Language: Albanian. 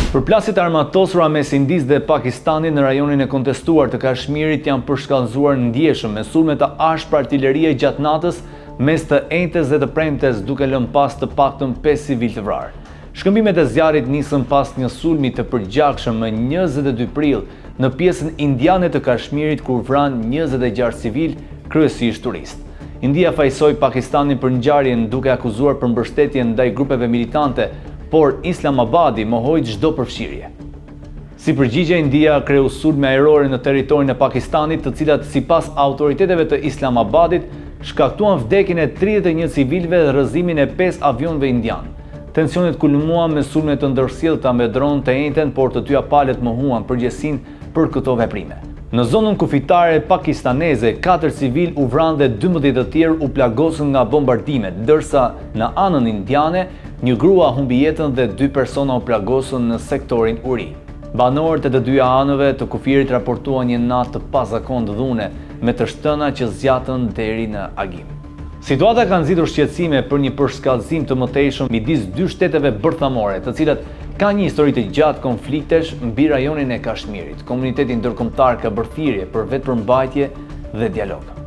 Përplasjet armatosura mes Indisë dhe Pakistanit në rajonin e kontestuar të Kashmirit janë përshkallëzuar ndjeshëm me sulme të ashpra artillerie gjatë natës mes të enjtes dhe të premtes, duke lënë pas të paktën 5 civil të vrarë. Shkëmbimet e zjarrit nisën pas një sulmi të përgjakshëm më 22 prill në pjesën indiane të Kashmirit, kur vranë 26 civil, kryesisht turistë. India fajsoi Pakistanin për ngjarjen duke akuzuar për mbështetje ndaj grupeve militante, por Islamabadi mohoi çdo përfshirje. Si përgjigje, India kreu sulme ajrore në territorin e Pakistanit, të cilat sipas autoriteteve të Islamabadit shkaktuan vdekjen e 31 civilëve dhe rrëzimin e 5 avionëve indian. Tensionet kulmuan me sulme të ndërsjellta me dronë të enjten, por të dyja palët mohuan përgjegjësinë për këto veprime. Në zonën kufitare pakistaneze, 4 civil u vranë dhe 12 të tjerë u plagosën nga bombardimet, ndërsa në anën indiane një grua humbi jetën dhe 2 persona u plagosën në sektorin Uri. Banorët e të dyja anëve të kufirit raportuan një natë të pazakontë dhune, me të shtëna që zgjatën deri në agim. Situata ka nxitur shqetësime për një përshkallëzim të mëtejshëm midis dy shteteve bërthamore, të cilat ka një histori të gjatë konfliktesh mbi rajonin e Kashmirit. Komuniteti ndërkombëtar ka bërë thirrje për vetëpërmbajtje dhe dialog.